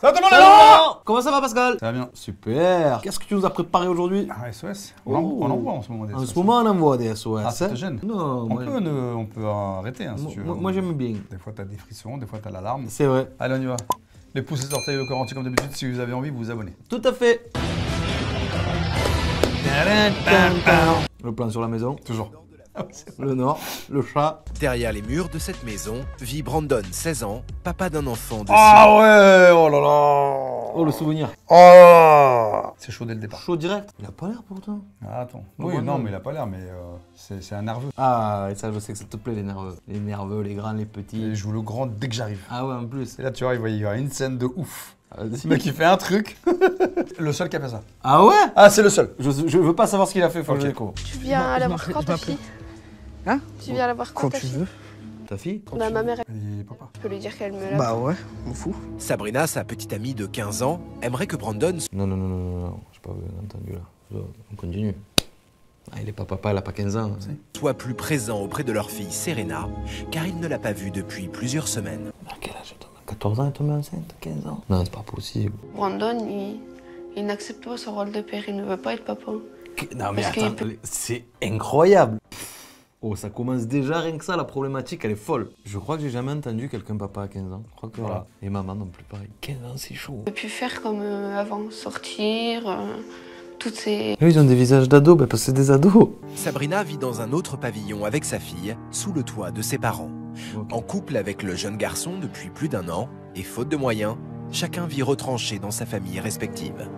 Salut tout le monde, là. Comment ça va Pascal? Ça va bien. Super. Qu'est-ce que tu nous as préparé aujourd'hui? Ah, SOS. On envoie en ce moment des SOS. En ce moment on envoie des SOS. Ah, ça te gêne? Non, on peut arrêter hein, si tu veux. Moi j'aime bien. Des fois t'as des frissons, des fois t'as l'alarme. C'est vrai. Allez, on y va. Les pouces, les orteils, le corps entier comme d'habitude. Si vous avez envie, vous vous abonnez. Tout à fait. Le plan sur la maison. Toujours. Le nord, le chat. Derrière les murs de cette maison vit Brandon, 16 ans, papa d'un enfant de 6 Ah ans. ouais, oh là là. Oh le souvenir. Oh. C'est chaud dès le départ. Chaud direct. Il a pas l'air pourtant. Ah, attends. Oh, Oui, bah, non, non. mais il a pas l'air, mais c'est un nerveux. Ah, et ça je sais que ça te plaît les nerveux. Les nerveux, les grands, les petits. Et je joue le grand dès que j'arrive. Ah ouais en plus. Et là, tu vois, il y a une scène de ouf. Vas-y. Le mec, il fait un truc. Le seul qui a fait ça. Ah ouais? Ah, c'est le seul. Je veux pas savoir ce qu'il a fait, faut que Ok. je l'écho. Tu viens la voir quand ta fille? Hein? Tu viens la voir quand ta tu fille? veux. Ta fille? Bah ma mère, Et papa. je peux lui dire qu'elle me lave. Bah ouais, m'en fous. Sabrina, sa petite amie de 15 ans, aimerait que Brandon Non, j'ai pas entendu là. On continue. Ah, il est pas papa, il a pas 15 ans. soit plus présent auprès de leur fille Serena, car il ne l'a pas vue depuis plusieurs semaines. À quel âge elle tombe? 14 ans, elle tombe enceinte? 15 ans? Non, c'est pas possible. Brandon, il n'accepte pas son rôle de père, il ne veut pas être papa. Non mais Parce qu'il attends, c'est incroyable. Oh, ça commence déjà, rien que ça, la problématique, elle est folle. Je crois que j'ai jamais entendu quelqu'un papa à 15 ans. Je crois que voilà. Et maman non plus, pareil. 15 ans, c'est chaud. Il ne peut plus faire comme avant, sortir, toutes ces... Eux, ils ont des visages d'ados, parce que c'est des ados. Sabrina vit dans un autre pavillon avec sa fille, sous le toit de ses parents. Ok. En couple avec le jeune garçon depuis plus d'un an, et faute de moyens, chacun vit retranché dans sa famille respective.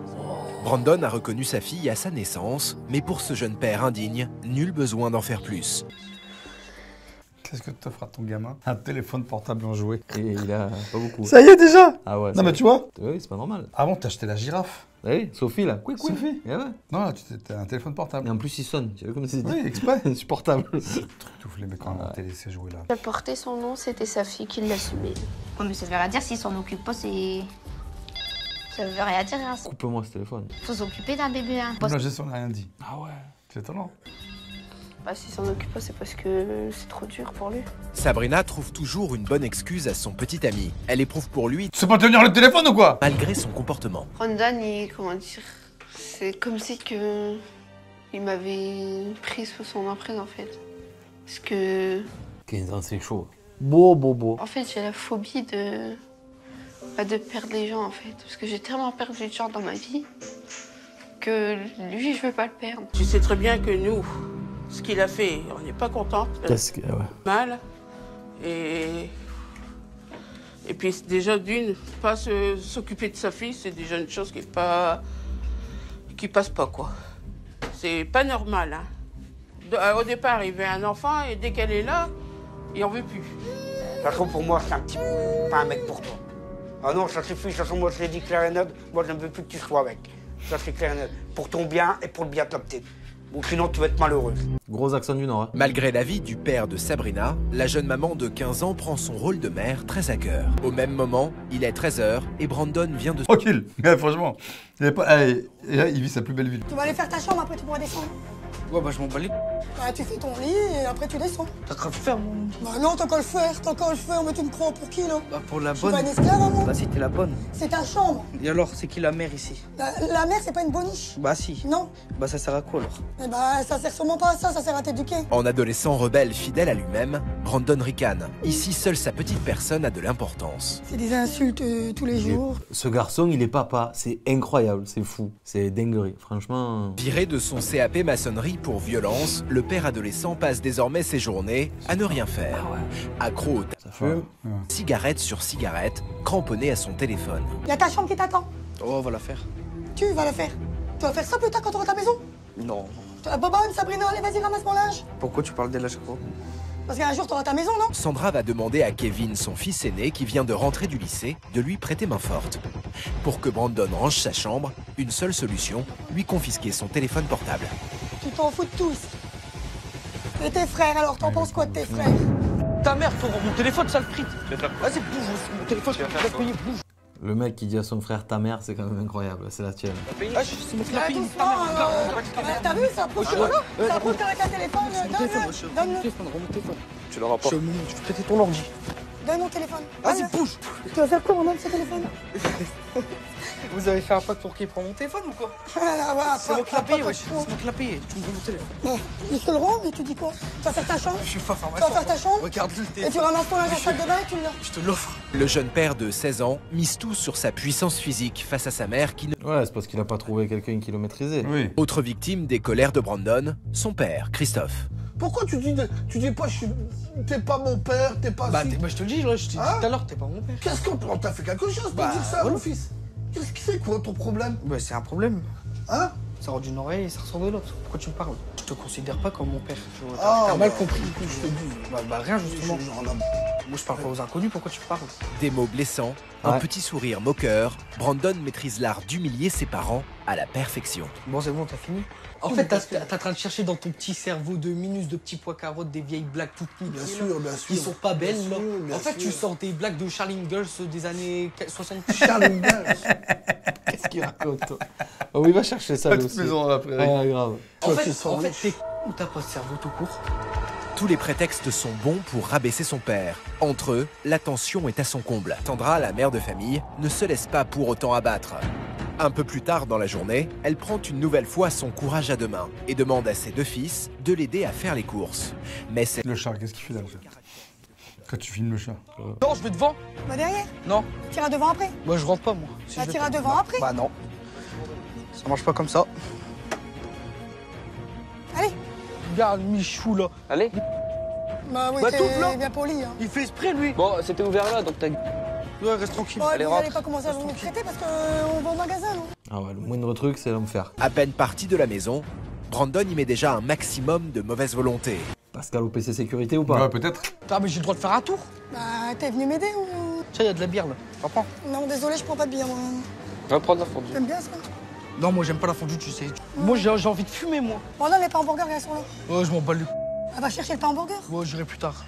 Brandon a reconnu sa fille à sa naissance, mais pour ce jeune père indigne, nul besoin d'en faire plus. Qu'est-ce que t'offres à ton gamin? Un téléphone portable en jouet. Et il a pas beaucoup. Ça y est déjà. Ah ouais. Non mais tu vois, Oui, c'est pas normal. avant t'as acheté la girafe. Ah oui, Sophie là. Couic, couic. Sophie. Et ouais. Non là, t'as un téléphone Et portable. en plus, il sonne. Tu vois comme c'est dit. Oui, exprès. Insupportable. Tu les mecs quand télé ces jouets là. Elle portait son nom, c'était sa fille qui l'assumait. Ouais, mais ça veut rien dire s'il s'en occupe pas, c'est. Ça veut rien dire, hein. Coupe-moi ce téléphone. Faut s'occuper d'un bébé, hein. La gestion n'a rien dit. Ah ouais. C'est étonnant. Bah s'il s'en occupe pas, c'est parce que c'est trop dur pour lui. Sabrina trouve toujours une bonne excuse à son petit ami. Elle éprouve pour lui, Tu sais pas tenir le téléphone ou quoi? malgré son comportement. Brandon, comment dire, c'est comme si que il m'avait pris sous son emprise en fait. Parce que, 15 ans, c'est chaud. Beau. en fait, j'ai la phobie de perdre les gens en fait. Parce que j'ai tellement perdu de gens dans ma vie que lui, je veux pas le perdre. Tu sais très bien que nous, ce qu'il a fait, on n'est pas contente, Qu'est-ce que. Ouais. mal. Et puis déjà d'une, pas s'occuper de sa fille, c'est déjà une chose qui passe pas quoi. C'est pas normal. Hein. Au départ, il veut un enfant et dès qu'elle est là, il en veut plus. Par contre, pour moi, c'est un petit pas un mec pour toi. Ah non, ça suffit, de toute façon, moi je l'ai dit clair et net, moi je ne veux plus que tu sois avec. Ça c'est clair et net. Pour ton bien et pour le bien de la petite. Ou sinon tu vas être malheureuse. Gros accent du Nord. Hein. Malgré l'avis du père de Sabrina, la jeune maman de 15 ans prend son rôle de mère très à cœur. Au même moment, il est 13h et Brandon vient de... Tranquille. Mais franchement, il est pas. Et là, il vit sa plus belle ville. Tu vas aller faire ta chambre, après tu pourras descendre. Ouais, bah je m'en bats les. Bah, tu fais ton lit et après tu descends. T'as qu'à faire, mon. Bah non, t'as qu'à le faire, mais tu me crois pour qui là? Bah pour la Je suis pas une esclave, hein, moi. Bah si t'es la bonne. C'est ta chambre. Et alors, c'est qui la mère ici? La mère, c'est pas une boniche. Bah si. Non. Bah ça sert à quoi alors? Eh bah, ça sert sûrement pas à ça, ça sert à t'éduquer. En adolescent rebelle fidèle à lui-même, Brandon ricane. Ici, seule sa petite personne a de l'importance. C'est des insultes tous les jours. Ce garçon, il est papa. C'est incroyable, c'est fou. C'est dinguerie. Franchement. Viré de son CAP maçonnerie pour violence, le père adolescent passe désormais ses journées à ne rien faire. Accro aux Ça fume. cigarette sur cigarette, cramponné à son téléphone. Y a ta chambre qui t'attend. Oh, on va la faire. Tu vas la faire. Tu vas faire ça plus tard quand tu auras ta maison. Non. Bobonne, Sabrina, allez, vas-y, ramasse mon linge. Pourquoi tu parles d'elle à chaque fois? Parce qu'un jour, tu auras ta maison, non? Sandra va demander à Kevin, son fils aîné qui vient de rentrer du lycée, de lui prêter main forte. Pour que Brandon range sa chambre, une seule solution, lui confisquer son téléphone portable. Tu t'en fous de tous. Et tes frères, alors, t'en penses quoi de tes frères? Ta mère, faut voir mon téléphone, sale frite. Vas-y, bouge, mon téléphone, tu vas payer, bouge. Le mec qui dit à son frère ta mère, c'est quand même incroyable. C'est la tienne. Ah, c'est mon frère. Doucement, t'as vu, ça prouve que ça prouve qu'avec un téléphone, donne-le. Rends mon téléphone. Tu l'auras pas. Je vais péter ton ordi. Donne mon téléphone. Vas-y, bouge. Tu vas faire quoi, mon homme, ce téléphone? Vous avez fait un pacte pour qu'il prenne mon téléphone ou quoi? C'est moi qui l'a payé, wesh. C'est moi qui l'a payé. Tu me donnes mon téléphone. Il te le rend, mais tu dis quoi? Tu vas faire ta chambre? Je suis pas Tu pharmacien. vas faire ta chambre? Regarde le Et tu téléphone. ramasses ton linge en salle de bain et tu l'as. Je te l'offre. Le jeune père de 16 ans mise tout sur sa puissance physique face à sa mère qui ne... Ouais, c'est parce qu'il a pas trouvé quelqu'un qui le maîtrisait. Oui. Autre victime des colères de Brandon, son père, Christophe. Pourquoi tu dis pas, t'es pas mon père, t'es pas... Bah, si- bah, je te le dis, là, je t'ai dit Hein tout à l'heure, t'es pas mon père. Qu'est-ce qu'on t'as fait quelque chose pour Bah, dire ça, voilà. mon fils? Qu'est-ce que c'est quoi ton problème? Bah, c'est un problème. Hein? Ça sort d'une oreille et ça ressort de l'autre. Pourquoi tu me parles? Je te considère pas comme mon père. Ah, T'as mal bah, compris. je te dis. Bah, rien, justement. Moi, je parle pas aux inconnus, pourquoi tu me parles? Des mots blessants, un Ouais. petit sourire moqueur, Brandon maîtrise l'art d'humilier ses parents à la perfection. Bon, c'est bon, t'as fini. En fait, t'es en train de chercher dans ton petit cerveau de minus de petits pois carottes des vieilles blagues toutes niquées. Bien sûr, bien sûr. Ils sont pas belles, Bien là. sûr, bien En fait, tu sûr. sors des blagues de Charlie Girls des années 70. Charlie Girls. Qu'est-ce qu'il raconte, toi? Oh, il va chercher ça, lui Petite aussi. maison dans la prairie. Ouais, grave. En Toi, fait, tu sens t'es ou t'as pas de cerveau tout court. Tous les prétextes sont bons pour rabaisser son père. Entre eux, la tension est à son comble. Sandra, la mère de famille, ne se laisse pas pour autant abattre. Un peu plus tard dans la journée, elle prend une nouvelle fois son courage à deux mains et demande à ses deux fils de l'aider à faire les courses. Mais c'est... Le chat, qu'est-ce qu'il fait là, le chat? Quand tu filmes le chat. Non, je vais devant. Bah derrière. Non. Tu iras devant après. Moi, je rentre pas, moi. Si Bah je vais tu iras pas- devant après. Bah non. Ça marche pas comme ça. Allez. Regarde, Michou, là. Allez. Bah oui, Bah, t'es t'ouvres, là. bien poli. Hein. Il fait esprit, lui. Bon, c'était ouvert là, donc t'as... Ouais, reste tranquille. Bon, Allez, vous allez rentre. pas commencer à vous traiter parce qu'on va au magasin, non? Ah ouais, le moindre truc, c'est l'enfer. À peine parti de la maison, Brandon y met déjà un maximum de mauvaise volonté. Pascal au PC sécurité ou pas? Ouais, peut-être. Ah, mais j'ai le droit de faire un tour. Bah t'es venu m'aider ou... Tiens, y a de la bière, là. Reprends. Non, désolé, je prends pas de bière, moi. Va prendre la fondue. J'aime bien ça. Non, moi, j'aime pas la fondue, tu sais. Moi, j'ai envie de fumer, moi. Bon, non, les pains hamburgers, ils sont là. Ouais, je m'en bats le... Elle va chercher le pain hamburger. Ouais, j'irai plus tard.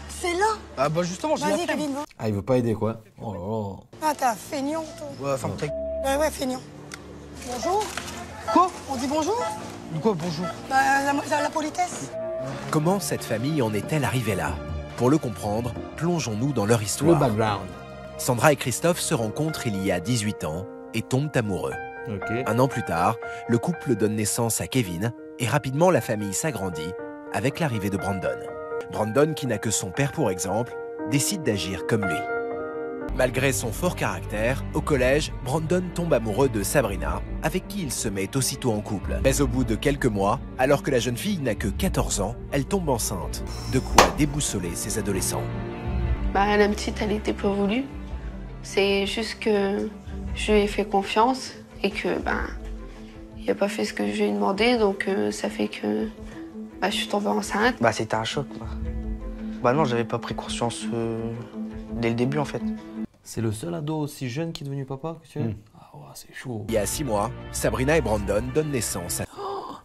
C'est là. Ah, bah, justement, j'ai la Vas-y, flemme. Kevin, va. Ah, il veut pas aider, quoi. Oh là là. Ah, t'es un feignant, toi. Ouais, ferme ta gueule. Ouais, feignant. Bonjour. Quoi? On dit bonjour? De quoi, bonjour? Bah, la politesse. Comment cette famille en est-elle arrivée là? Pour le comprendre, plongeons-nous dans leur Le histoire. background. Sandra et Christophe se rencontrent il y a 18 ans et tombent amoureux. Ok. Un an plus tard, le couple donne naissance à Kevin et rapidement la famille s'agrandit avec l'arrivée de Brandon. Brandon, qui n'a que son père pour exemple, décide d'agir comme lui. Malgré son fort caractère, au collège, Brandon tombe amoureux de Sabrina, avec qui il se met aussitôt en couple. Mais au bout de quelques mois, alors que la jeune fille n'a que 14 ans, elle tombe enceinte. De quoi déboussoler ses adolescents. Bah, la petite, elle était pas voulue. C'est juste que je lui ai fait confiance et que, il a pas fait ce que je lui ai demandé, donc ça fait que je suis tombée enceinte. Bah, c'était un choc, quoi. Bah non, j'avais pas pris conscience dès le début, en fait. C'est le seul ado aussi jeune qui est devenu papa que tu es? Ah ouais, c'est chaud. Il y a 6 mois, Sabrina et Brandon donnent naissance à...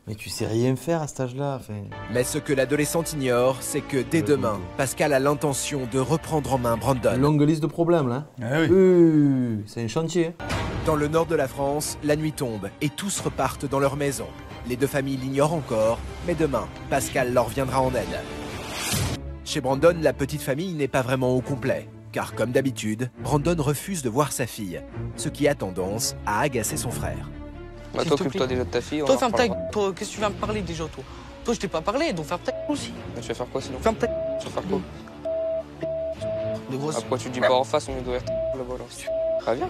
Mais tu sais rien faire à cet âge-là, enfin. Mais ce que l'adolescente ignore, c'est que dès demain, Pascal a l'intention de reprendre en main Brandon. Longue liste de problèmes, là. Ah oui. C'est un chantier. Dans le nord de la France, la nuit tombe et tous repartent dans leur maison. Les deux familles l'ignorent encore, mais demain, Pascal leur viendra en aide. Chez Brandon, la petite famille n'est pas vraiment au complet, car comme d'habitude, Brandon refuse de voir sa fille, ce qui a tendance à agacer son frère. Bah, S'il te t'occupe-toi plaît. déjà de ta fille. on Toi, en ferme ta reparlera. gueule. Toi, qu'est-ce que tu viens me parler déjà, toi? Toi, je t'ai pas parlé, donc ferme ta gueule aussi. Mais tu vas faire quoi sinon? Ferme ta gueule. Tu vas faire quoi? De grosse. Ah, pourquoi tu dis pas en face au lieu d'ouvrir ta là-bas là? Bah, viens.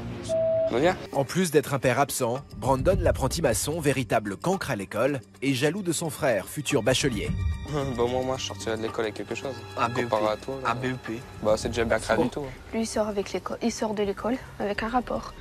Bah, viens. En plus d'être un père absent, Brandon, l'apprenti maçon, véritable cancre à l'école, est jaloux de son frère, futur bachelier. Bah, moi, je sortirai de l'école avec quelque chose. Un BEP. Comparé à toi. là. Un BEP. Bah, c'est déjà bien créé du tout. Lui, il sort de l'école avec un rapport.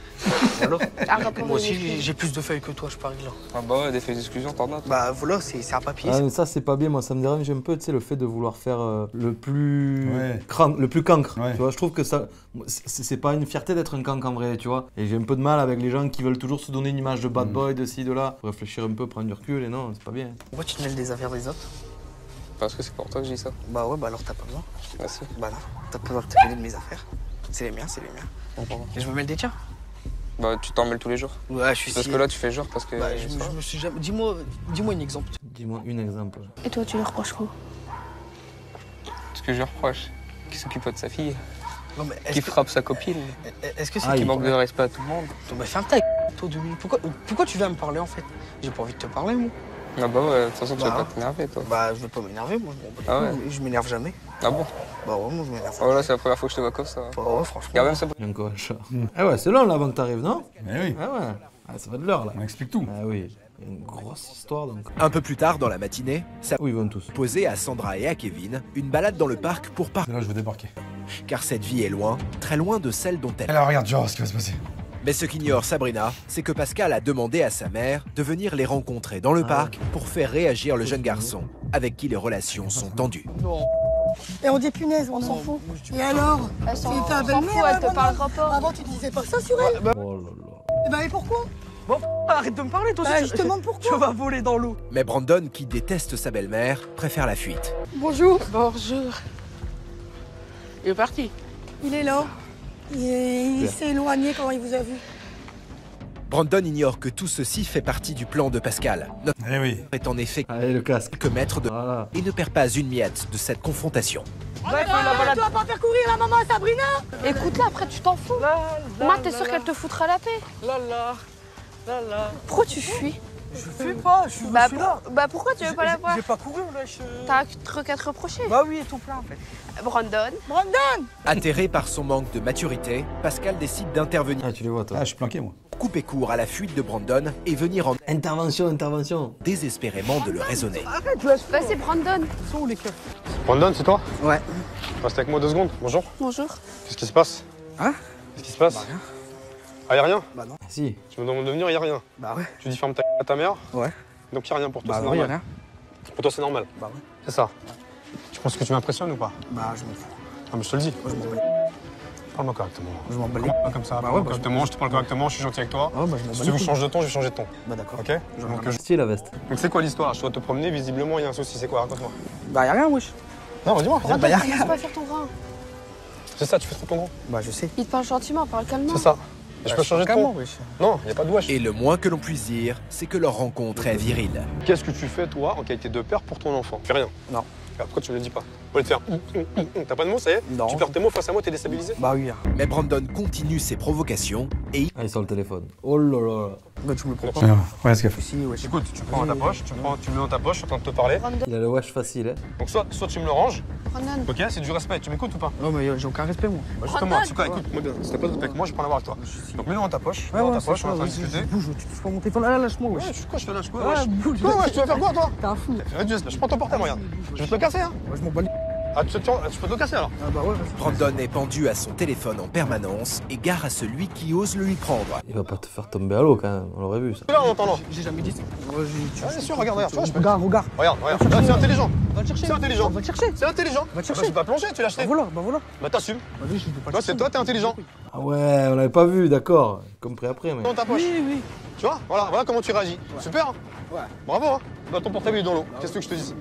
Alors Un rapport Moi de aussi, maîtrise. j'ai plus de feuilles que toi, je parie là. Ah bah ouais, des faits d'exclusion, t'en as. Bah voilà, c'est un papier. Ah, mais ça, c'est pas bien. Moi, ça me dérange un peu, tu sais, le fait de vouloir faire le plus Ouais. le plus cancre. Ouais. Tu vois, je trouve que ça, c'est pas une fierté d'être un cancre en vrai, tu vois. Et j'ai un peu de mal avec les gens qui veulent toujours se donner une image de bad boy, de ci, de là. Faut réfléchir un peu, prendre du recul, et non, c'est pas bien. Pourquoi tu te mêles des affaires des autres? Parce que c'est pour toi que je dis ça. Bah ouais, bah alors t'as pas besoin. Bah si. Bah non, t'as pas besoin de te mêler de mes affaires. C'est les miens, c'est les miens. Bon, pardon. Et je me mêle des tiens. Bah tu t'en mêles tous les jours. Ouais, je suis Parce si- que là tu fais genre parce que... Bah, je me suis jamais... Dis-moi un exemple. Dis-moi un exemple. Et toi, tu lui reproches quoi? Ce que je lui reproche, qui s'occupe pas de sa fille, Non mais qui frappe sa copine, est-ce que c'est... Ah, qui il- manque de respect à tout le monde. Bah ferme ta gueule. photo de lui. Pourquoi tu viens me parler en fait? J'ai pas envie de te parler, moi. Ah bah ouais, de toute façon, tu vas pas t'énerver, toi. Bah, je vais pas m'énerver, moi. Ah ouais? Je m'énerve jamais. Ah bon? Bah ouais, moi je m'énerve. Oh là, c'est la première fois que je te vois comme ça. Bah ouais, franchement. Regarde même ça. Encore un chat. Ah ouais, c'est long là avant que t'arrives, non? Mais oui. Ah ouais. Ah, ça va de l'heure là. On explique tout. Ah oui. Il y a une grosse histoire donc. Un peu plus tard dans la matinée, ça Où ils vont tous? posait à Sandra et à Kevin une balade dans le parc pour parler. Là, je veux débarquer. Car cette vie est loin, très loin de celle dont elle. Alors, regarde, tu vas voir ce qui va se passer. Mais ce qu'ignore Sabrina, c'est que Pascal a demandé à sa mère de venir les rencontrer dans le parc pour faire réagir le jeune garçon, avec qui les relations sont tendues. Non. Et on dit punaise, on s'en fout. Et alors? Elle s'en C'est ta fout, belle-mère, elle te parlera pas. Avant, tu disais pas ça sur elle. Oh là là. Et bah, et pourquoi? Bon, arrête de me parler, toi Bah, aussi. je te demande pourquoi. Tu vas voler dans l'eau. Mais Brandon, qui déteste sa belle-mère, préfère la fuite. Bonjour. Bonjour. Il est parti. Il est là. Il s'est éloigné quand il vous a vu. Brandon ignore que tout ceci fait partie du plan de Pascal. Notre Eh oui. est en effet Allez, le casque. que maître de... Voilà. et ne perd pas une miette de cette confrontation. Bref, Tu vas pas faire courir la maman à Sabrina? Écoute-la, après tu t'en fous. Moi, t'es sûr qu'elle te foutra la paix? Là. Pourquoi tu fuis? Je fuis pas, je suis là. Bah pourquoi tu veux pas la voir? J'ai pas couru, là. T'as un truc à te reprocher. Bah oui, tout plein en fait. Brandon. Brandon! Atterré par son manque de maturité, Pascal décide d'intervenir, Ah, tu les vois toi. Ah, je suis planqué, moi. couper court à la fuite de Brandon et venir en Intervention. désespérément de le raisonner. Arrête, lâche. Bah c'est Brandon. Ils sont où les keufs? Brandon, c'est toi? Ouais. Reste avec moi 2 secondes. Bonjour. Bonjour. Qu'est-ce qui se passe? Hein? Qu'est-ce qui se passe? Bah rien. Ah, y'a rien? Bah non. Si. Tu me demandes de venir, y'a rien. Bah ouais. Tu dis ferme à ta mère? Ouais. Donc y'a rien pour toi, Bah c'est non, y'a normal. rien. Pour toi, c'est normal. Bah ouais. C'est ça. Tu penses que tu m'impressionnes ou pas? Bah je m'en fous. Ah, mais je te le dis. Moi, je m'en bats. Parle-moi correctement. Je m'en bats. Comment comme ça? Bah Parle-moi ouais, bah, correctement, je te parle correctement, je suis gentil avec toi. Ah bah je m'en Si bats. tu veux que je change de ton, je vais changer de ton. Bah d'accord. Ok? Donc, Si la veste. donc c'est quoi l'histoire? Je dois te promener, visiblement, il y a un souci. C'est quoi? Raconte-moi. Bah y'a rien, wesh. Non, dis-moi. Bah y'a Commence rien. pas à faire ton grand. C'est ça, tu fais trop ton gros. Bah je sais. Il te parle gentiment, parle calmement. C'est ça. Et je peux changer de Calmement, ton? wesh. Non, y a pas de wesh. Et le moins que l'on puisse dire, c'est que leur rencontre est virile. Qu'est-ce que tu fais, toi, en qualité de père pour ton enfant? Fais rien. Non. Pourquoi tu me le dis pas? Au lieu de faire t'as pas de mots, ça y est? Non. Tu perds tes mots face à moi, t'es déstabilisé? Bah oui. Mais Brandon continue ses provocations et Ah, il sort le téléphone. Oh là là. Bah tu me le prends pas. Ouais, regarde ce qu'elle fait. Si, wesh. Écoute, tu prends dans ta poche, tu le mets dans ta poche, je suis en train de te parler. Il a le wesh facile, hein. Donc soit tu me le ranges, Brandon. ok, c'est du respect, tu m'écoutes ou pas? Non mais j'ai aucun respect moi. Bah justement, c'est quoi? Écoute-moi bien, si t'as pas de respect avec moi, je vais pas l'avoir avec toi. Donc mets-le dans ta poche, Ouais, dans ouais, ta poche, on est en train de vas-y, discuter. bouge, tu touches pas mon téléphone. Ah, lâche-moi, wesh. Ouais, je suis quoi, je te lâche quoi? Ouais, wesh bouge. Quoi, wesh, tu vas faire quoi, toi? T'es un fou. Je prends ton portable, regarde. Je vais te le casser, hein? Moi je m'en bats les... Ah, tu peux te le casser alors? Ah bah ouais, vas-y. Brandon est pendu à son téléphone en permanence et gare à celui qui ose le lui prendre. Il va pas te faire tomber à l'eau quand même. On l'aurait vu ça. Là, en entendant. J'ai jamais dit ça. Ah, bien sûr, regarde, tu vois, je peux. Regarde. Regarde, c'est intelligent. Va le chercher. C'est intelligent. Va le chercher. C'est intelligent. Va te chercher. Bah, je vais pas plonger, tu l'as acheté. Bah voilà. Bah, t'assumes. Vas-y, je peux pas le Toi, c'est chercher. toi, t'es intelligent. Ah ouais, on l'avait pas vu, d'accord. Compris après, mais. Dans ta poche. Oui. Tu vois, voilà comment tu réagis. Super. Hein. Ouais. Bravo. Hein. Bah, ton portable il est dans l'eau. Qu'est-ce que je te dis?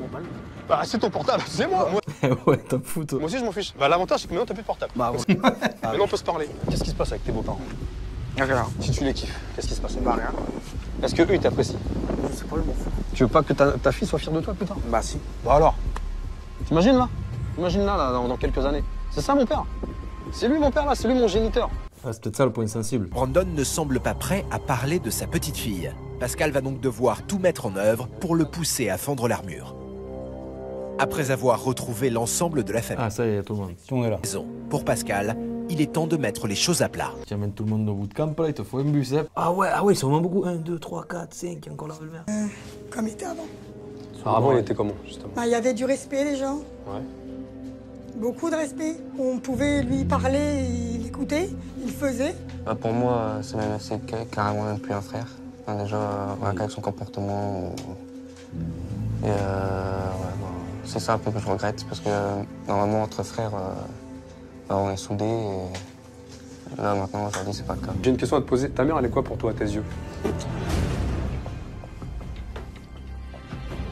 Bah, c'est ton portable, c'est moi. Ouais, t'en fous toi. Moi aussi, je m'en fiche. Bah, l'avantage, c'est que maintenant, t'as plus de portable. Bah ouais. Maintenant, on peut se parler. Qu'est-ce qui se passe avec tes beaux-parents? Rien. Si tu les kiffes, qu'est-ce qui se passe? Bah rien. Est-ce que eux, ils t'apprécient? Je sais pas, je m'en fous. Tu veux pas que ta fille soit fière de toi plus tard? Bah si. Bah alors? T'imagines là? Imagine là, dans quelques années. C'est ça mon père. C'est lui mon père là, c'est lui mon géniteur. Ah, c'est peut-être ça le point sensible. Brandon ne semble pas prêt à parler de sa petite fille. Pascal va donc devoir tout mettre en œuvre pour le pousser à fendre l'armure. Après avoir retrouvé l'ensemble de la famille, Ah, ça y est, tout le monde. Tout le monde est là. pour Pascal, il est temps de mettre les choses à plat. Tu amènes tout le monde au bout de camp là, il te faut un bus. Hein. Ah ouais, ils sont vraiment beaucoup. 1, 2, 3, 4, 5, il y a encore la revolver. Comme il était avant. Avant, il était comment justement? Bah, il y avait du respect, les gens. Ouais. Beaucoup de respect. On pouvait lui parler, il écoutait, il faisait. Bah, pour moi, c'est carrément même plus un frère. Enfin, déjà, voilà, avec son comportement. Et ouais, bon, c'est ça un peu que je regrette parce que normalement, entre frères, bah, on est soudés. Et là, maintenant, aujourd'hui, c'est pas le cas. J'ai une question à te poser. Ta mère, elle est quoi pour toi à tes yeux?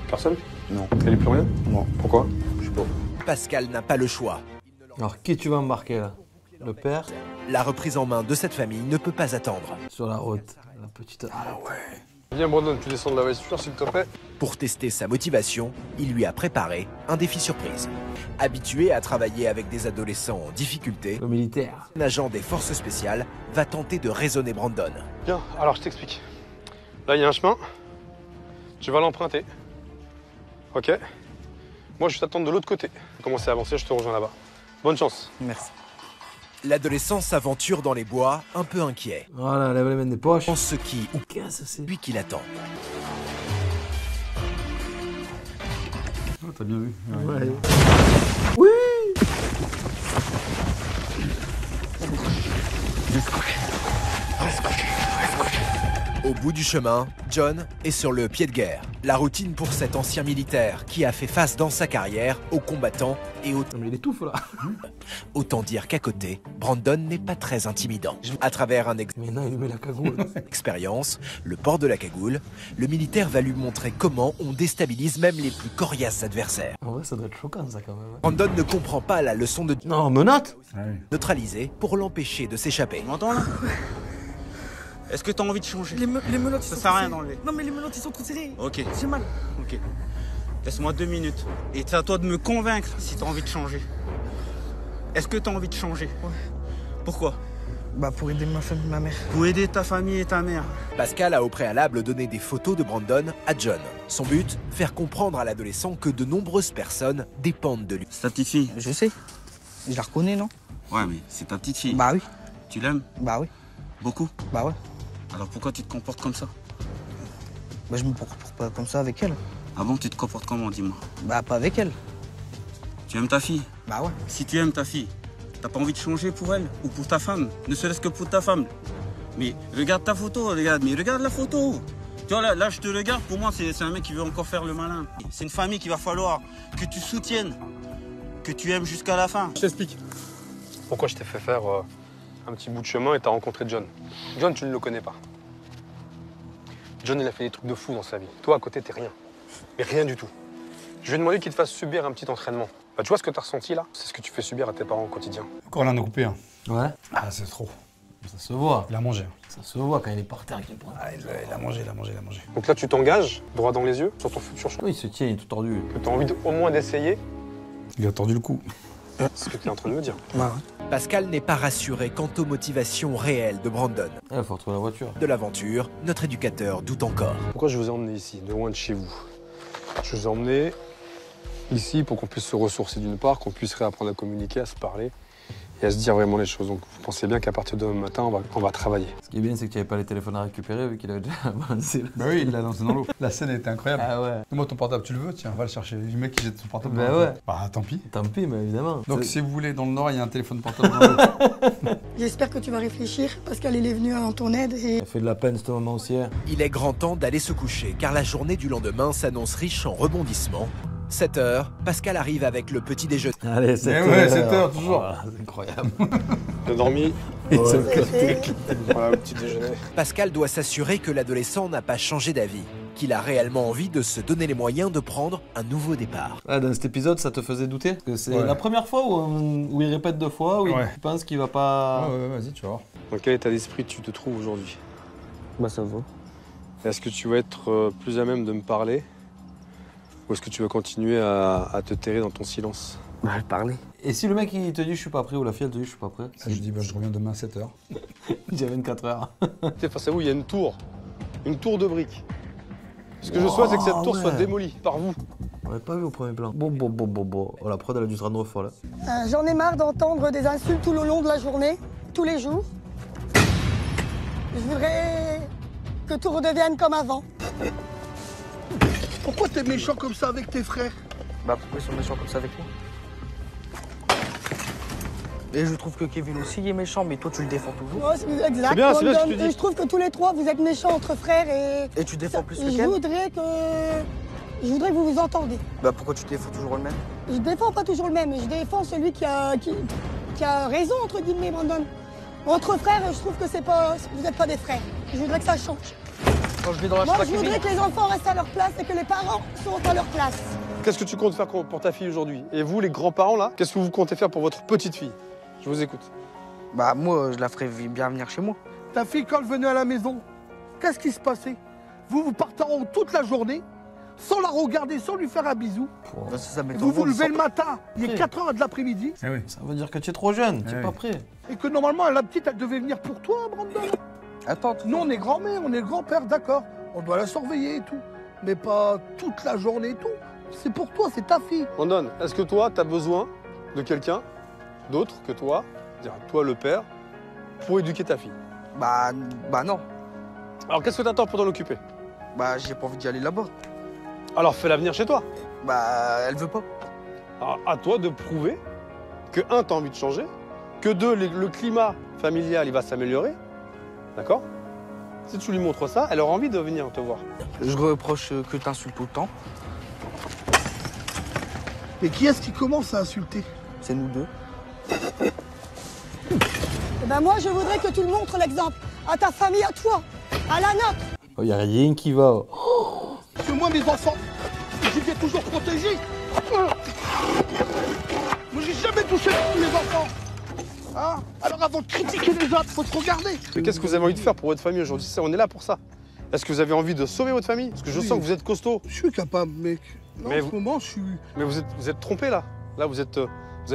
Personne? Non. Elle est plus rien? Non. Pourquoi? Je sais pas. Pascal n'a pas le choix. Alors, qui tu vas embarquer là? Le père? La reprise en main de cette famille ne peut pas attendre. Sur la route. La petite. Ah ouais. Viens Brandon, tu descends de la voiture s'il te plaît. Pour tester sa motivation, il lui a préparé un défi surprise. Habitué à travailler avec des adolescents en difficulté, Le militaire. un agent des forces spéciales va tenter de raisonner Brandon. Viens, alors je t'explique. Là, il y a un chemin. Tu vas l'emprunter. Ok. Moi, je t'attends de l'autre côté. Commencer à avancer, je te rejoins là-bas. Bonne chance. Merci. L'adolescent s'aventure dans les bois, un peu inquiet. Voilà, lève les mains des poches. En ce qui ou Qu'est-ce que c'est? lui qui l'attend. Oh, t'as bien vu. Ouais. Oui. Au bout du chemin, John est sur le pied de guerre. La routine pour cet ancien militaire qui a fait face dans sa carrière aux combattants et aux... Mais il étouffe là. Autant dire qu'à côté, Brandon n'est pas très intimidant. À travers un Mais non, il lui met la cagoule. expérience, le port de la cagoule, le militaire va lui montrer comment on déstabilise même les plus coriaces adversaires. En vrai, ça doit être choquant ça quand même. Brandon ne comprend pas la leçon de Non, menottes. neutraliser pour l'empêcher de s'échapper. Tu m'entends là? Est-ce que t'as envie de changer? Les menottes, ils Ça sont sert à trop rien serrées. d'enlever. Non, mais les menottes, ils sont trop serrés. Ok, J'ai mal. ok. Laisse-moi 2 minutes. Et c'est à toi de me convaincre si t'as envie de changer. Est-ce que t'as envie de changer? Ouais. Pourquoi? Bah, pour aider ma famille, ma mère. Pour aider ta famille et ta mère. Pascal a au préalable donné des photos de Brandon à John. Son but, faire comprendre à l'adolescent que de nombreuses personnes dépendent de lui. C'est ta petite fille? Je sais. Je la reconnais, non? Ouais, mais c'est ta petite fille. Bah oui. Tu l'aimes? Bah oui. Beaucoup? Bah ouais. Alors pourquoi tu te comportes comme ça? Bah, je me comporte pas comme ça avec elle. Avant, tu te comportes comment, dis-moi? Bah, pas avec elle. Tu aimes ta fille? Bah ouais. Si tu aimes ta fille, t'as pas envie de changer pour elle ou pour ta femme, ne serait-ce que pour ta femme. Mais regarde ta photo, regarde la photo. Tu vois, là, je te regarde, pour moi, c'est un mec qui veut encore faire le malin. C'est une famille qu'il va falloir que tu soutiennes, que tu aimes jusqu'à la fin. Je t'explique. Pourquoi je t'ai fait faire un petit bout de chemin et t'as rencontré John. John, tu ne le connais pas. John, il a fait des trucs de fou dans sa vie. Toi, à côté, t'es rien. Mais rien du tout. Je lui ai demandé qu'il te fasse subir un petit entraînement. Bah, tu vois ce que t'as ressenti là? C'est ce que tu fais subir à tes parents au quotidien. Encore l'un a coupé un. Ouais. Ah, c'est trop. Ça se voit. Il a mangé. Ça se voit quand il est par terre avec les poings. Ah, il a mangé. Donc là, tu t'engages, droit dans les yeux, sur ton futur choix. Oui, il se tient, il est tout tordu. Que t'as envie au moins d'essayer. Il a tordu le cou. C'est ce que tu es en train de me dire. Bah Pascal n'est pas rassuré quant aux motivations réelles de Brandon. Il faut retrouver la voiture. De l'aventure, notre éducateur doute encore. Pourquoi je vous ai emmené ici, de loin de chez vous? Je vous ai emmené ici pour qu'on puisse se ressourcer d'une part, qu'on puisse réapprendre à communiquer, à se parler et à se dire vraiment les choses. Donc vous pensez bien qu'à partir de demain matin, on va travailler. Ce qui est bien, c'est que tu n'avais pas les téléphones à récupérer vu qu'il avait déjà avancé. Bah oui, il l'a lancé dans l'eau. La scène était incroyable. Ah ouais. Moi, ton portable, tu le veux? Tiens, va le chercher. Le mec qui jette son portable. Bah dans l'eau. ouais. Bah tant pis. Tant pis, mais évidemment. Donc si vous voulez, dans le Nord, il y a un téléphone portable dans l'eau. J'espère que tu vas réfléchir parce qu'elle est venue en ton aide et... Ça fait de la peine ce moment aussi. Il est grand temps d'aller se coucher car la journée du lendemain s'annonce riche en rebondissements. 7 heures, Pascal arrive avec le petit déjeuner. Allez, 7 heures. Ouais, 7 heures, toujours. Oh, c'est incroyable. T'as dormi? Ouais. Voilà, le petit déjeuner. Pascal doit s'assurer que l'adolescent n'a pas changé d'avis, qu'il a réellement envie de se donner les moyens de prendre un nouveau départ. Ah, dans cet épisode, ça te faisait douter? Parce que c'est Ouais. la première fois où il répète 2 fois, où Ouais. il pense qu'il va pas... Ouais, vas-y, tu vas voir. Dans quel état d'esprit tu te trouves aujourd'hui? Bah ça va. Est-ce que tu vas être plus à même de me parler? Ou est-ce que tu vas continuer à te terrer dans ton silence? Bah parler. Et si le mec il te dit je suis pas prêt ou la fille elle te dit je suis pas prêt? Ça, je dis, bah, je reviens demain à 7 heures. J'ai 24 heures. Face à vous, il y a une tour de briques. Ce que je souhaite, c'est que cette tour soit démolie par vous. On l'avait pas vu au premier plan. Bon. Oh, la prod elle a dû se rendre folle. J'en ai marre d'entendre des insultes tout le long de la journée, tous les jours. Je voudrais que tout redevienne comme avant. Pourquoi t'es méchant comme ça avec tes frères? Bah pourquoi ils sont méchants comme ça avec moi? Et je trouve que Kevin aussi il est méchant, mais toi tu le défends toujours. Ouais, c'est exact. C'est bien ce que je te Et dis. je trouve que tous les trois, vous êtes méchants entre frères et... Et tu défends plus que Je Ken? voudrais que vous vous entendez. Bah pourquoi tu défends toujours le même? Je défends pas toujours le même, je défends celui qui a raison, entre guillemets, Brandon. Entre frères, je trouve que vous n'êtes pas des frères. Je voudrais que ça change. Quand je vais dans la Moi, chambre à je voudrais Kevin. que les enfants restent à leur place et que les parents sont à leur place. Qu'est-ce que tu comptes faire pour ta fille aujourd'hui? Et vous, les grands-parents, là, qu'est-ce que vous comptez faire pour votre petite fille? Je vous écoute. Bah moi je la ferais bien venir chez moi. Ta fille, quand elle venait à la maison, qu'est-ce qui se passait? vous partez en haut toute la journée, sans la regarder, sans lui faire un bisou. Vous vous levez le matin, il est 4h de l'après-midi. Eh oui. Ça veut dire que tu es trop jeune, tu Eh n'es oui. pas prêt. Et que normalement, la petite, elle devait venir pour toi, Brandon. Attends, Nous, on est grand-mère, on est grand-père, d'accord. On doit la surveiller et tout. Mais pas toute la journée et tout. C'est pour toi, c'est ta fille. Brandon, est-ce que toi, tu as besoin de quelqu'un d'autre que toi, c'est-à-dire toi le père, pour éduquer ta fille? Bah non. Alors qu'est-ce que tu attends pour t'en occuper? Bah j'ai pas envie d'y aller là-bas. Alors fais-la venir chez toi. Bah elle veut pas. Alors à toi de prouver que, un, tu as envie de changer, que deux, le climat familial, il va s'améliorer, d'accord? Si tu lui montres ça, elle aura envie de venir te voir. Je reproche que t'insultes tout le temps. Et qui est-ce qui commence à insulter? C'est nous deux. Eh ben moi, je voudrais que tu le montres l'exemple. À ta famille, à toi, à la nôtre. Il n'y a rien qui va. Parce que moi, mes enfants, je les ai toujours protégés. Moi, j'ai jamais touché mes enfants. Hein? Alors avant de critiquer les autres, faut te regarder. Mais qu'est-ce que vous avez envie de faire pour votre famille aujourd'hui? On est là pour ça. Est-ce que vous avez envie de sauver votre famille? Parce que je sens que vous êtes costaud. Je suis capable, mec. Là, Mais en ce moment, je suis... Mais vous êtes trompé là. Là, vous avez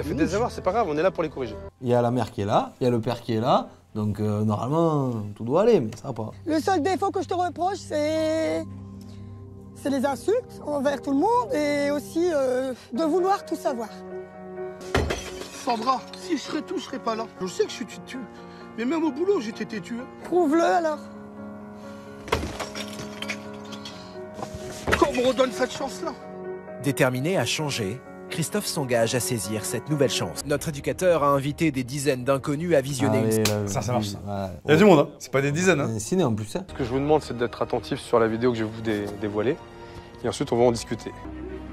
fait des erreurs, c'est pas grave, on est là pour les corriger. Il y a la mère qui est là, il y a le père qui est là. Donc normalement, tout doit aller, mais ça va pas. Le seul défaut que je te reproche, c'est les insultes envers tout le monde et aussi de vouloir tout savoir. Sandra, si je serais tout, je serais pas là. Je sais que je suis têtu. Mais même au boulot, j'étais têtu. Hein. Prouve-le alors. Quand on me redonne cette chance-là. Déterminé à changer, Christophe s'engage à saisir cette nouvelle chance. Notre éducateur a invité des dizaines d'inconnus à visionner Allez, là, Ça marche ça. ouais. Il y a du monde, hein. C'est pas des dizaines. Hein. Un ciné en plus. Hein. Ce que je vous demande, c'est d'être attentif sur la vidéo que je vais vous dévoiler. Et ensuite, on va en discuter.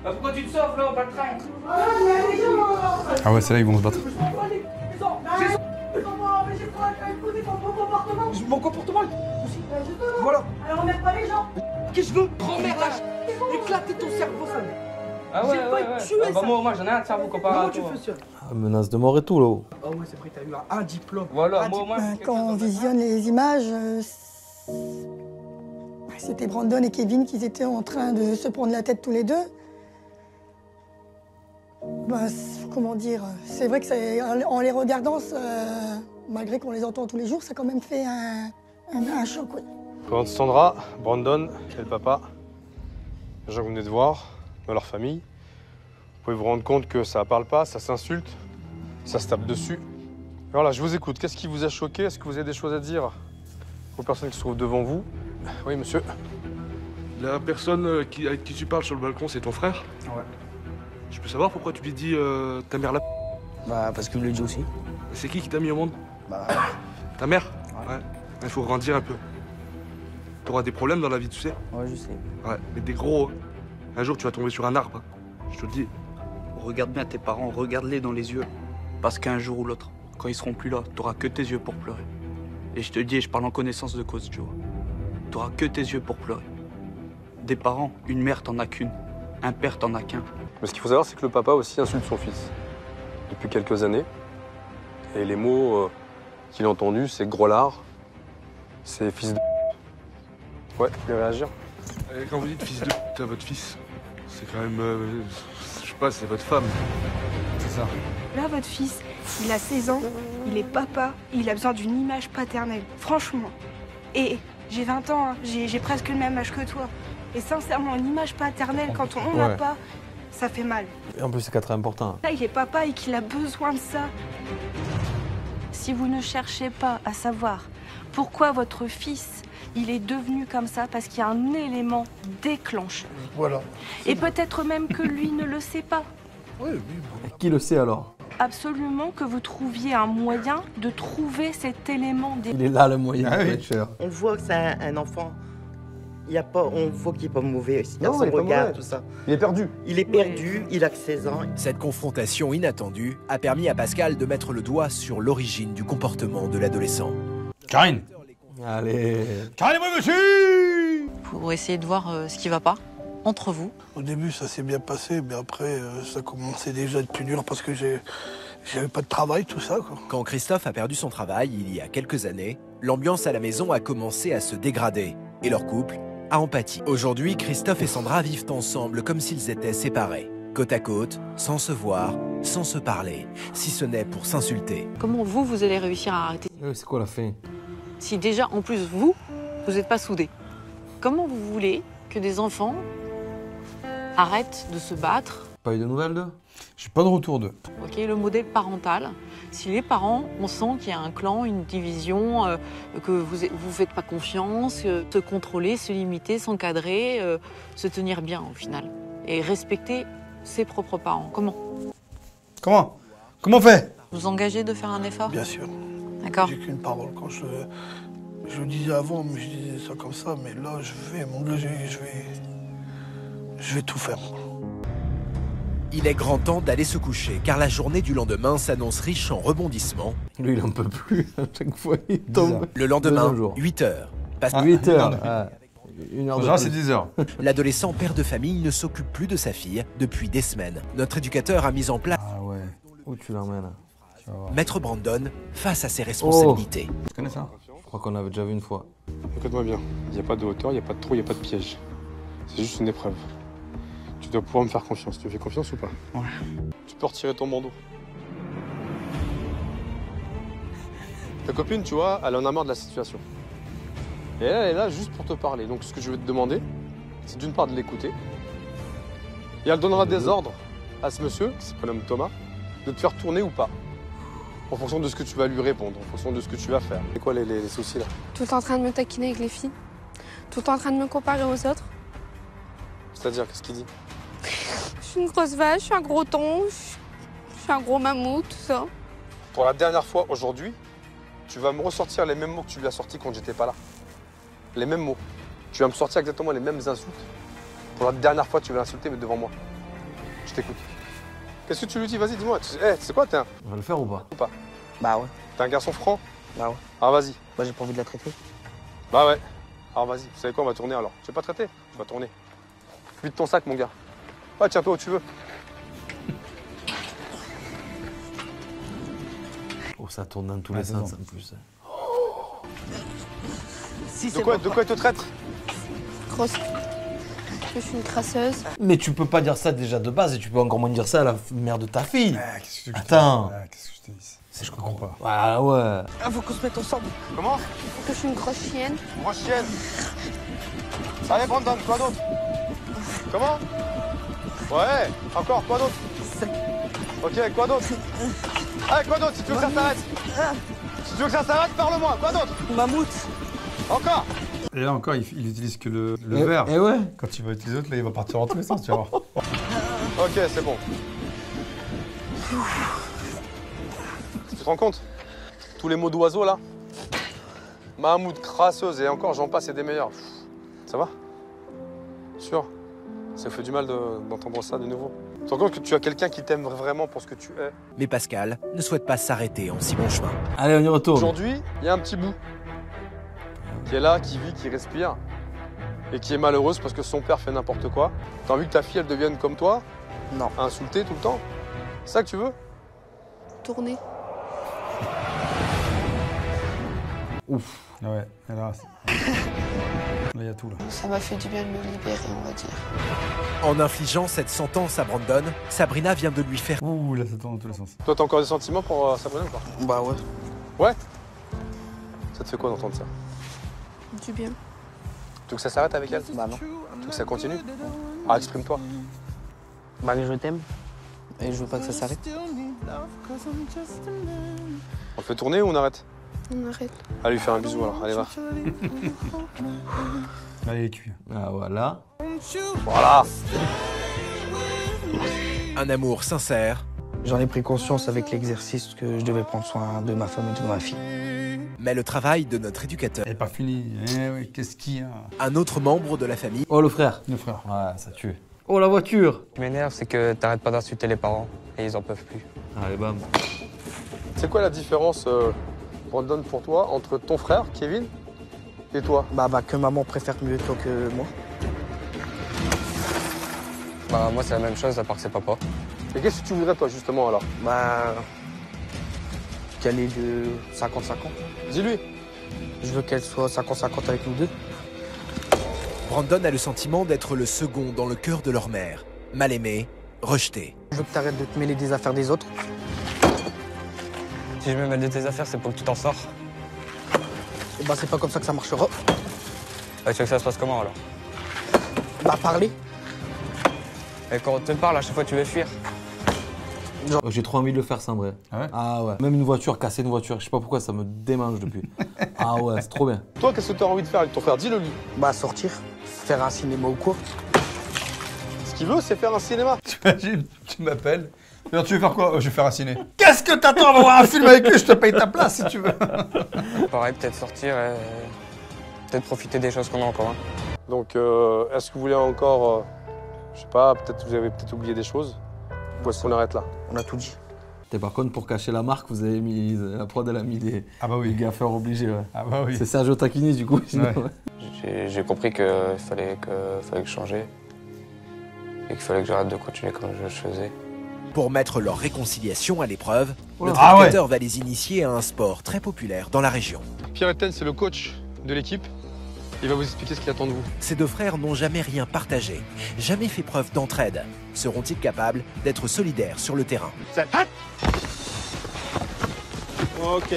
Bah pourquoi tu te sauves là, pas de train? Ah ouais, c'est là ils vont se battre. Mon comportement, voilà. Alors on met pas les gens. Qu'est-ce que je veux? Grand-mère, lâche. Éclater ton cerveau, ça. Ah ouais, bah moi j'en ai un de cerveau comparé à toi. Ah, menace de mort et tout là-haut. Ah ouais, c'est vrai, t'as eu un diplôme. Voilà, moi. Quand on visionne les images, c'était Brandon et Kevin qui étaient en train de se prendre la tête tous les deux. Bah, comment dire, c'est vrai que en les regardant, malgré qu'on les entend tous les jours, ça a quand même fait un choc. Oui. Quand Sandra, Brandon et le papa, les gens que vous venez de voir, dans leur famille, vous pouvez vous rendre compte que ça parle pas, ça s'insulte, ça se tape dessus. Alors là, je vous écoute. Qu'est-ce qui vous a choqué? Est-ce que vous avez des choses à dire aux personnes qui se trouvent devant vous? Oui, monsieur. La personne avec qui tu parles sur le balcon, c'est ton frère? Ouais. Je peux savoir pourquoi tu lui dis ta mère là? Bah parce qu'il me le dit aussi. C'est qui t'a mis au monde? Bah... Ta mère? Ouais. Il faut grandir un peu. T'auras des problèmes dans la vie, tu sais? Ouais, je sais. Ouais, mais des gros. Un jour, tu vas tomber sur un arbre. Je te le dis. Regarde bien tes parents, regarde-les dans les yeux. Parce qu'un jour ou l'autre, quand ils seront plus là, t'auras que tes yeux pour pleurer. Et je te dis, et je parle en connaissance de cause, tu vois. T'auras que tes yeux pour pleurer. Des parents, une mère t'en as qu'une. Un père t'en as qu'un. Mais ce qu'il faut savoir, c'est que le papa aussi insulte son fils depuis quelques années. Et les mots qu'il a entendus, c'est gros lard, c'est fils de... Ouais, vous voulez réagir? Et quand vous dites fils de à votre fils, c'est quand même... je sais pas, c'est votre femme. C'est ça. Là, votre fils, il a 16 ans, il est papa, il a besoin d'une image paternelle, franchement. Et j'ai 20 ans, hein, j'ai presque le même âge que toi. Et sincèrement, une image paternelle, quand on n'en a pas, ça fait mal. Et en plus, c'est très important. Là, il est papa et qu'il a besoin de ça. Si vous ne cherchez pas à savoir pourquoi votre fils, il est devenu comme ça, parce qu'il y a un élément déclencheur. Voilà. Et peut-être même que lui ne le sait pas. Oui. Qui le sait alors? Absolument que vous trouviez un moyen de trouver cet élément Il est là le moyen de être cher. On voit que c'est un enfant. On voit qu'il n'est pas mauvais. Il a Non, son il est pas regard, mauvais. tout ça. Il est perdu. Il est perdu, il a que 16 ans. Cette confrontation inattendue a permis à Pascal de mettre le doigt sur l'origine du comportement de l'adolescent. Karine. Allez. Karine, moi, monsieur. Pour essayer de voir ce qui va pas entre vous. Au début, ça s'est bien passé, mais après, ça commençait déjà à être plus dur parce que j'avais pas de travail, tout ça, quoi. Quand Christophe a perdu son travail il y a quelques années, l'ambiance à la maison a commencé à se dégrader et leur couple a empathie. Aujourd'hui, Christophe et Sandra vivent ensemble comme s'ils étaient séparés. Côte à côte, sans se voir, sans se parler, si ce n'est pour s'insulter. Comment vous allez réussir à arrêter? C'est quoi la fin? Si déjà, en plus, vous n'êtes pas soudés. Comment vous voulez que des enfants arrêtent de se battre? Pas eu de nouvelles d'eux? J'ai pas de retour d'eux. Ok, le modèle parental. Si les parents, on sent qu'il y a un clan, une division, que vous faites pas confiance, se contrôler, se limiter, s'encadrer, se tenir bien au final. Et respecter ses propres parents. Comment Comment on fait? Vous engagez de faire un effort? Bien sûr. D'accord. J'ai qu'une parole. Quand je le disais avant, mais je disais ça comme ça, mais là, je vais tout faire. Il est grand temps d'aller se coucher, car la journée du lendemain s'annonce riche en rebondissements. Lui, il en peut plus. À chaque fois, il tombe. Le lendemain, 8 heures. 8 heures. Une heure de c'est 10 heures. L'adolescent père de famille ne s'occupe plus de sa fille depuis des semaines. Notre éducateur a mis en place... Ah ouais. Où tu l'emmènes? Maître Brandon face à ses responsabilités. Tu connais ça? Je crois qu'on l'avait déjà vu une fois. Écoute-moi bien. Il n'y a pas de hauteur, il n'y a pas de trou, il n'y a pas de piège. C'est juste une épreuve. Tu dois pouvoir me faire confiance. Tu me fais confiance ou pas? Ouais. Tu peux retirer ton bandeau. Ta copine, tu vois, elle en a marre de la situation. Et elle est là juste pour te parler. Donc ce que je vais te demander, c'est d'une part de l'écouter. Et elle donnera des ordres à ce monsieur, qui se prénomme Thomas, de te faire tourner ou pas. En fonction de ce que tu vas lui répondre, en fonction de ce que tu vas faire. C'est quoi les soucis là? Tout le temps en train de me taquiner avec les filles. Tout le temps en train de me comparer aux autres. C'est-à-dire, qu'est-ce qu'il dit? Je suis une grosse vache, je suis un gros thon, je suis un gros mammouth, tout ça. Pour la dernière fois aujourd'hui, tu vas me ressortir les mêmes mots que tu lui as sortis quand j'étais pas là. Les mêmes mots. Tu vas me sortir exactement les mêmes insultes. Pour la dernière fois, tu vas l'insulter, mais devant moi. Je t'écoute. Qu'est-ce que tu lui dis? Vas-y, dis-moi. C'est quoi, t'es un... On va le faire ou pas? Bah ouais. T'es un garçon franc? Bah ouais. Ah, vas-y. Bah j'ai pas envie de la traiter. Bah ouais. Alors vas-y. Vous savez quoi, on va tourner alors. Tu veux pas traiter? Tu vas tourner. Vide ton sac, mon gars. Ouais, tiens-toi où tu veux. Oh, ça tourne dans tous les sens en plus. Si, de quoi il te traite? Grosse. Je suis une crasseuse. Mais tu peux pas dire ça déjà de base et tu peux encore moins dire ça à la mère de ta fille. Qu'est-ce que Attends. Qu'est-ce que je te dis? Je comprends pas. Ah ouais. Ah, faut qu'on se mette ensemble. Comment? Faut que je suis une grosse chienne. Grosse chienne. Allez, Brandon, quoi d'autre? Comment? Ouais, encore, quoi d'autre? Ok, quoi d'autre? Allez, quoi d'autre? Si tu veux que ça s'arrête. Si tu veux que ça s'arrête, parle-moi. Quoi d'autre? Mammouth. Encore. Et là encore, il utilise que le verbe. Et ouais. Quand il va utiliser l'autre, là, il va partir en tous les sens, tu vas voir. Ok, c'est bon. Tu te rends compte? Tous les mots d'oiseau, là? Mammouth, crasseuse, et encore, j'en passe, c'est des meilleurs. Ça va? Sûr? Ça fait du mal d'entendre ça de nouveau. Tu te rends compte que tu as quelqu'un qui t'aime vraiment pour ce que tu es? Mais Pascal ne souhaite pas s'arrêter en si bon chemin. Allez, on y retourne. Aujourd'hui, il y a un petit bout qui est là, qui vit, qui respire, et qui est malheureuse parce que son père fait n'importe quoi. T'as envie que ta fille, elle devienne comme toi? Non. À insulter tout le temps? C'est ça que tu veux? Tourner. Ouf. Ouais, et là, il y a tout là. Ça m'a fait du bien de me libérer, on va dire. En infligeant cette sentence à Brandon, Sabrina vient de lui faire... Ouh, là, ça tourne dans tous les sens. Toi, t'as encore des sentiments pour Sabrina ou pas? Bah ouais. Ouais? Ça te fait quoi d'entendre ça? Du bien. Tu veux que ça s'arrête avec elle? Bah non. Tu veux que ça continue? Ah, exprime-toi. Bah je t'aime. Et je veux pas que ça s'arrête. On le fait tourner ou on arrête? On arrête. Allez lui faire un bisou alors, allez va. Là, il est cuit. Ah voilà. Voilà. Un amour sincère. J'en ai pris conscience avec l'exercice que je devais prendre soin de ma femme et de ma fille. Mais le travail de notre éducateur... Elle n'est pas fini. Eh oui, qu'est-ce qu'il y a? Un autre membre de la famille... Oh, le frère. Le frère. Ouais, ça tue. Oh, la voiture. Ce qui m'énerve, c'est que t'arrêtes pas d'insulter les parents et ils en peuvent plus. Allez, bam. C'est quoi la différence, Brandon, pour toi, entre ton frère, Kevin, et toi? Bah que maman préfère mieux toi que moi. Bah moi c'est la même chose à part que c'est papa. Et qu'est-ce que tu voudrais toi justement alors? Bah qu'elle est de 50-50. Dis-lui. Je veux qu'elle soit 50-50 avec nous deux. Brandon a le sentiment d'être le second dans le cœur de leur mère. Mal aimé, rejeté. Je veux que t'arrêtes de te mêler des affaires des autres. Si je me mêle de tes affaires, c'est pour que tu t'en sors. Et bah c'est pas comme ça que ça marchera. Tu veux que ça se passe comment alors? Bah parler. Et quand on te parle, à chaque fois tu veux fuir. J'ai trop envie de le faire ça en vrai. Ah ouais. Même une voiture, casser une voiture, je sais pas pourquoi ça me démange depuis. Ah ouais, c'est trop bien. Toi, qu'est-ce que tu as envie de faire avec ton frère? Dis-le lui. Bah sortir, faire un cinéma ou quoi. Ce qu'il veut, c'est faire un cinéma. T'imagines, tu m'appelles. Alors, tu veux faire quoi? Je vais faire un ciné. Qu'est-ce que t'attends de voir un film avec lui? Je te paye ta place si tu veux. Pareil, peut-être sortir et peut-être profiter des choses qu'on a encore. Donc, est-ce que vous voulez encore, je sais pas, peut-être vous avez peut-être oublié des choses? Ou est-ce qu'on arrête là? On a tout dit. Et par contre, pour cacher la marque, vous avez mis, la prod, elle a mis des gaffeurs obligés. Ouais. Ah bah oui. C'est Sergio Tacchini du coup. Sinon, Ouais. J'ai compris qu'il fallait que je changeais et qu'il fallait que j'arrête de continuer comme je faisais. Pour mettre leur réconciliation à l'épreuve, Oh le là. Ah ouais. éducateur va les initier à un sport très populaire dans la région. Pierre Etienne, c'est le coach de l'équipe. Il va vous expliquer ce qu'il attend de vous. Ces deux frères n'ont jamais rien partagé, jamais fait preuve d'entraide. Seront-ils capables d'être solidaires sur le terrain? Ok.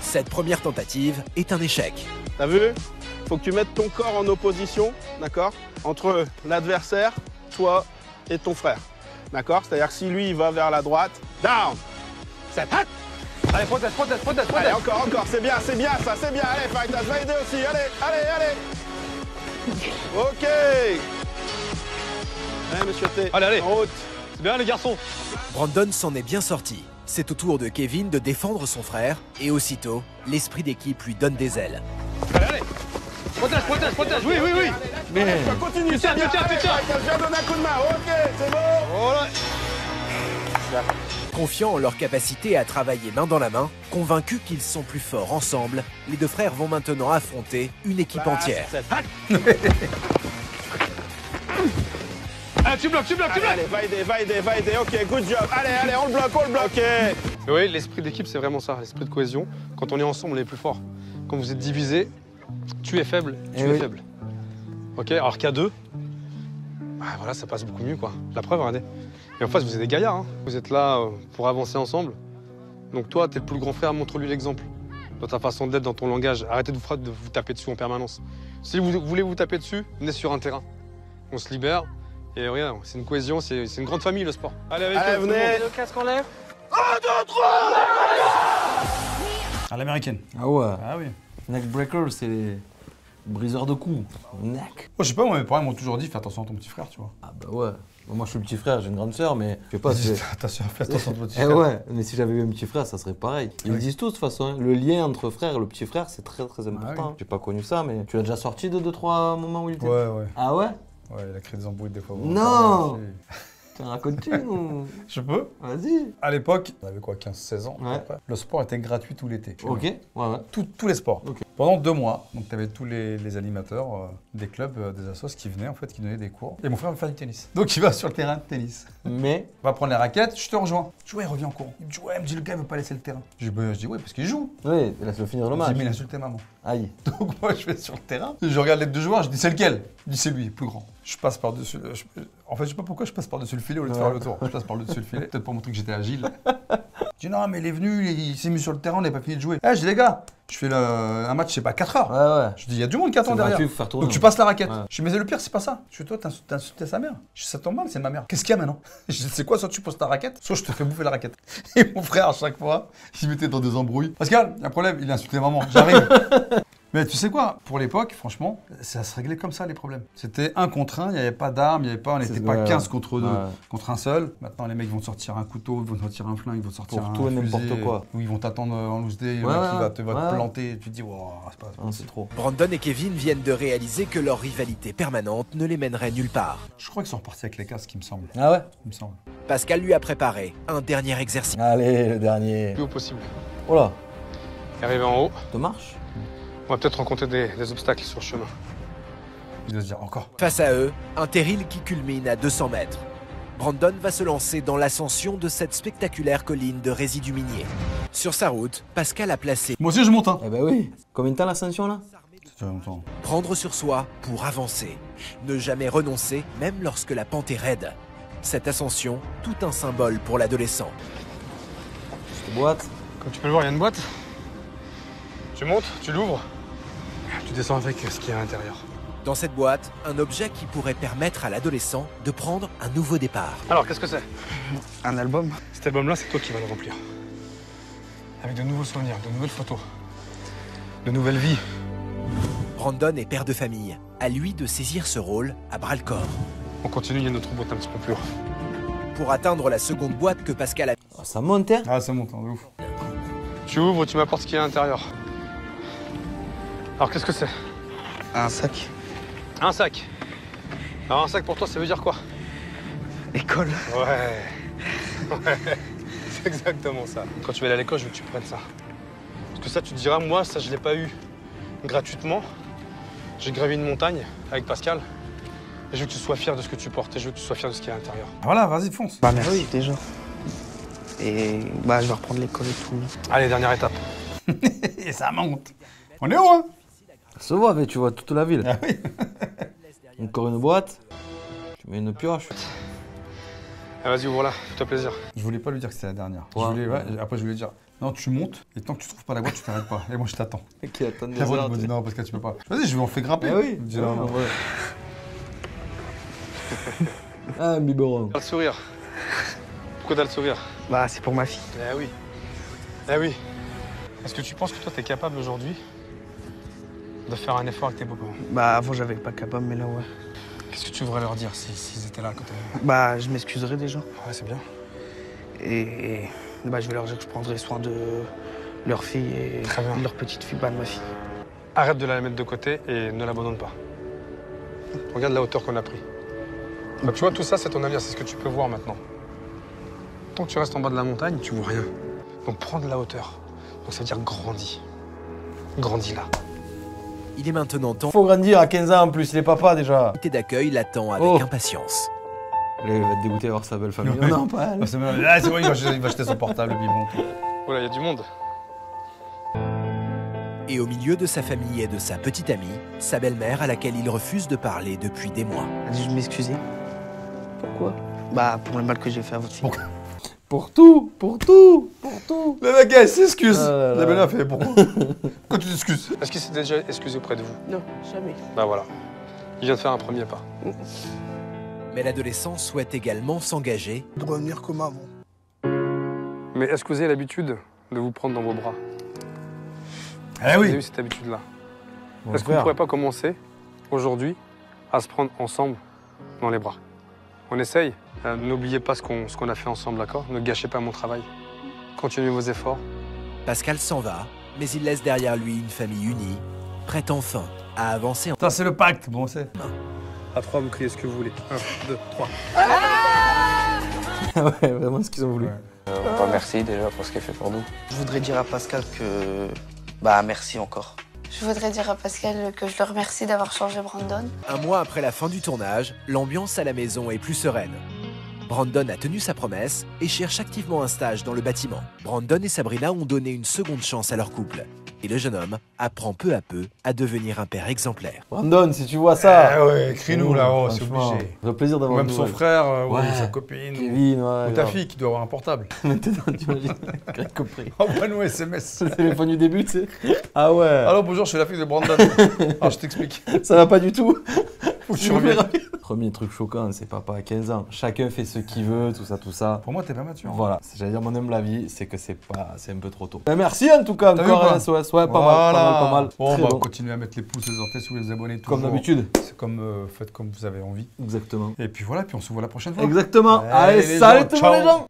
Cette première tentative est un échec. T'as vu? Faut que tu mettes ton corps en opposition, d'accord? Entre l'adversaire, toi et ton frère. D'accord? C'est-à-dire que si lui, il va vers la droite, down! Set, hat! Allez, protège. Allez, encore, c'est bien ça, c'est bien. Allez, Fighters, va aider aussi, allez. Ok. Allez, monsieur T. Allez, en route. C'est bien les garçons. Brandon s'en est bien sorti. C'est au tour de Kevin de défendre son frère, et aussitôt, l'esprit d'équipe lui donne des ailes. Allez. Protège, oui. Mais continue, c'est bien. Allez, Fighters, viens donner un coup de main. Ok, c'est bon. Voilà. Confiants en leur capacité à travailler main dans la main, convaincus qu'ils sont plus forts ensemble, les deux frères vont maintenant affronter une équipe entière. Allez, tu bloques. Allez, va aider. Ok, good job. Allez, on le bloque. Ok. Oui, l'esprit d'équipe, c'est vraiment ça, l'esprit de cohésion. Quand on est ensemble, on est plus fort. Quand vous êtes divisés, tu es faible, tu es faible. Ok, alors qu'à deux, voilà, ça passe beaucoup mieux, quoi. La preuve, regardez. Et en face, vous êtes des gaillards, hein. Vous êtes là pour avancer ensemble. Donc toi, t'es le plus grand frère, montre-lui l'exemple. Dans ta façon d'être, dans ton langage. Arrêtez de vous taper dessus en permanence. Si vous voulez vous taper dessus, venez sur un terrain. On se libère. Et regarde, c'est une cohésion, c'est une grande famille, le sport. Allez, avec eux, venez. Le casque en l'air. 1, 2, 3. À l'américaine. Ah ouais. Ah oui. Neckbreaker, c'est les briseurs de coups. Neck. Je sais pas, moi mes parents m'ont toujours dit fais attention à ton petit frère, tu vois. Ah bah ouais. Moi je suis le petit frère, j'ai une grande sœur, mais je sais pas. Attention, fais attention à ton petit frère. frère. Ouais, mais si j'avais eu un petit frère, ça serait pareil. Ils le disent tous de toute façon. Hein. Le lien entre frère et le petit frère, c'est très important. Ah oui. J'ai pas connu ça, mais tu l'as déjà sorti de 2-3 moments où il était. Ouais. Ah ouais? Ouais, il a créé des embrouilles des fois. Non! Tu racontes-tu ou... Je peux? Vas-y. À l'époque, on avait quoi, 15-16 ans Ouais. après. Le sport était gratuit tout l'été. Ok, ouais. Tous les sports. Okay. Pendant 2 mois, donc tu avais tous les animateurs des clubs, des assos qui venaient en fait, qui donnaient des cours. Et mon frère veut faire du tennis. Donc il va sur le terrain de tennis. Mais on va prendre les raquettes, je te rejoins. Je dis ouais, reviens en cours. Il me dit ouais, le gars il veut pas laisser le terrain. Je dis ouais, parce qu'il joue. Oui, laisse-le finir le match. Je dis mais il a insulté maman. Aïe. Donc moi je vais sur le terrain, je regarde les deux joueurs, je dis c'est lequel? Il dit c'est lui, plus grand. Je passe par-dessus. En fait, je sais pas pourquoi je passe par-dessus le filet au lieu de faire le tour. Je passe par-dessus le filet, peut-être pour montrer que j'étais agile. Je dis non, mais il est venu, il s'est mis sur le terrain, on n'a pas fini de jouer. Je dis les gars, je fais un match, je sais pas, 4 heures. Ouais. Je dis il y a du monde qui attend derrière. Donc tu passes la raquette. Je dis mais le pire, c'est pas ça. Je dis toi, t'as insulté sa mère. Je dis ça tombe mal, c'est ma mère. Qu'est-ce qu'il y a maintenant? Je dis c'est quoi, soit tu poses ta raquette, soit je te fais bouffer la raquette. Et mon frère, à chaque fois, il mettait dans des embrouilles. Pascal, il y a un problème, il a insulté maman. J'arrive. Mais tu sais quoi, pour l'époque, franchement, ça se réglait comme ça les problèmes. C'était 1 contre 1, il n'y avait pas d'armes, on n'était pas 15 contre 2, contre un seul. Maintenant les mecs vont sortir un couteau, ils vont sortir un flingue, ils vont sortir pour un tout et fusil, n'importe quoi. Ou ils vont t'attendre en loose day, le mec va te planter, tu te dis wow, c'est trop. Brandon et Kevin viennent de réaliser que leur rivalité permanente ne les mènerait nulle part. Je crois qu'ils sont repartis avec les casques, il me semble. Ah ouais? Il me semble. Pascal lui a préparé un dernier exercice. Allez, le dernier. Plus haut possible. Oh là. Arriver en haut. Ça marche? On va peut-être rencontrer des obstacles sur le chemin. Il doit se dire encore. Face à eux, un terril qui culmine à 200 mètres. Brandon va se lancer dans l'ascension de cette spectaculaire colline de résidus miniers. Sur sa route, Pascal a placé... Moi aussi je monte, hein. Eh ben oui. Combien de temps l'ascension là? Ça fait longtemps. Prendre sur soi pour avancer. Ne jamais renoncer, même lorsque la pente est raide. Cette ascension, tout un symbole pour l'adolescent. Cette boîte. Comme tu peux le voir, il y a une boîte. Tu montes, tu l'ouvres, tu descends avec ce qu'il y a à l'intérieur. Dans cette boîte, un objet qui pourrait permettre à l'adolescent de prendre un nouveau départ. Alors, qu'est-ce que c'est? Un album. Cet album-là, c'est toi qui vas le remplir. Avec de nouveaux souvenirs, de nouvelles photos, de nouvelles vies. Brandon est père de famille. À lui de saisir ce rôle à bras-le-corps. On continue, il y a notre boîte un petit peu plus haut. Pour atteindre la seconde boîte que Pascal a... Oh, ça monte, hein? Ah, ça monte, de ouf. Tu ouvres, tu m'apportes ce qu'il y a à l'intérieur. Alors, qu'est-ce que c'est? Un sac. Un sac. Alors, un sac pour toi, ça veut dire quoi? École. Ouais. Ouais. C'est exactement ça. Quand tu vas aller à l'école, je veux que tu prennes ça. Parce que ça, tu te diras, moi, ça, je l'ai pas eu gratuitement. J'ai gravi une montagne avec Pascal. Et je veux que tu sois fier de ce que tu portes et je veux que tu sois fier de ce qu'il y a à l'intérieur. Voilà, vas-y, fonce. Bah merci déjà. Et bah je vais reprendre l'école et tout. Allez, dernière étape. Et ça monte. On est haut, hein? Ça se voit, mais tu vois toute la ville. Ah oui. Encore une boîte. Tu mets une pioche. Ah, vas-y, ouvre-la, fais-toi plaisir. Je voulais pas lui dire que c'était la dernière. Ouais. Après, je voulais dire, non, tu montes, et tant que tu trouves pas la boîte, tu t'arrêtes pas. Et moi, je t'attends. Qui attend des La boîte, heures, je me dis, non, Pascal, tu peux pas. Vas-y, je vais en faire grimper. Eh oui. Je dis, non, non. Ouais. Ah, un biberon. T'as le sourire. Pourquoi t'as le sourire? Bah c'est pour ma fille. Eh oui. Eh oui. Est-ce que tu penses que toi, t'es capable aujourd'hui de faire un effort avec tes beaux-parents? Bah avant j'avais pas capable, mais là ouais. Qu'est-ce que tu voudrais leur dire s'ils étaient là à côté? Bah je m'excuserai déjà. Ouais, c'est bien. Et bah je vais leur dire que je prendrai soin de leur fille et de leur petite fille, bah de ma fille. Arrête de la mettre de côté et ne l'abandonne pas. Regarde la hauteur qu'on a pris. Bah, tu vois, tout ça, c'est ton avenir, c'est ce que tu peux voir maintenant. Tant que tu restes en bas de la montagne, tu vois rien. Donc prends de la hauteur. Donc ça veut dire grandis. Grandis là. Il est maintenant temps... Faut grandir à 15 ans en plus, il est papa déjà. Le d'accueil l'attend avec impatience. Il va être dégoûté d'avoir sa belle famille. Ouais. Non, pas elle. C'est bon, il va acheter son portable, bibon. Voilà, il y a du monde. Et au milieu de sa famille et de sa petite amie, sa belle-mère à laquelle il refuse de parler depuis des mois. Elle a dit je m'excusais. Pourquoi? Bah pour le mal que j'ai fait à votre fille. Pour tout, pour tout, pour tout. Le mec, elle s'excuse. La belle-mère fait pourquoi? Pourquoi tu t'excuses? Est-ce qu'il s'est déjà excusé auprès de vous? Non, jamais. Bah voilà. Il vient de faire un premier pas. Mais l'adolescent souhaite également s'engager. De revenir comme avant. Mais est-ce que vous avez l'habitude de vous prendre dans vos bras? Eh oui. Vous avez eu cette habitude-là. Est-ce que vous ne pourrez pas commencer aujourd'hui à se prendre ensemble dans les bras? On essaye. N'oubliez pas ce qu'on a fait ensemble, d'accord? Ne gâchez pas mon travail. Continuez vos efforts. Pascal s'en va, mais il laisse derrière lui une famille unie, prête enfin à avancer. Ça, c'est le pacte, bon, c'est. À 3, vous criez ce que vous voulez. 1, 2, 3. Ouais, vraiment ce qu'ils ont voulu. Bah, merci déjà pour ce qu'il a fait pour nous. Je voudrais dire à Pascal que... Bah merci encore. Je voudrais dire à Pascal que je le remercie d'avoir changé Brandon. Un mois après la fin du tournage, l'ambiance à la maison est plus sereine. Brandon a tenu sa promesse et cherche activement un stage dans le bâtiment. Brandon et Sabrina ont donné une seconde chance à leur couple. Et le jeune homme apprend peu à peu à devenir un père exemplaire. Brandon, si tu vois ça... Eh ouais, écris-nous là-haut, c'est obligé. Ça fait plaisir d'avoir même son frère, ou sa copine, Kevin, ou ta fille qui doit avoir un portable. Maintenant, tu imagines, grave compris. Envoie-nous SMS. Le téléphone du début, tu sais. Ah ouais. Alors bonjour, je suis la fille de Brandon. Alors je t'explique. Ça va pas du tout. Faut que tu reviennes. Premier truc choquant, c'est papa à 15 ans. Chacun fait ce qu'il veut, tout ça, tout ça. Pour moi, t'es pas mature. Voilà, j'allais dire mon humble avis, c'est que c'est un peu trop tôt. merci en tout cas, encore un SOS, ouais, pas mal. Bon, on va continuer à mettre les pouces, les orteils sous les abonnés. Comme d'habitude. C'est comme, faites comme vous avez envie. Exactement. Et puis voilà, puis on se voit la prochaine fois. Exactement. Allez, salut tout le monde les gens.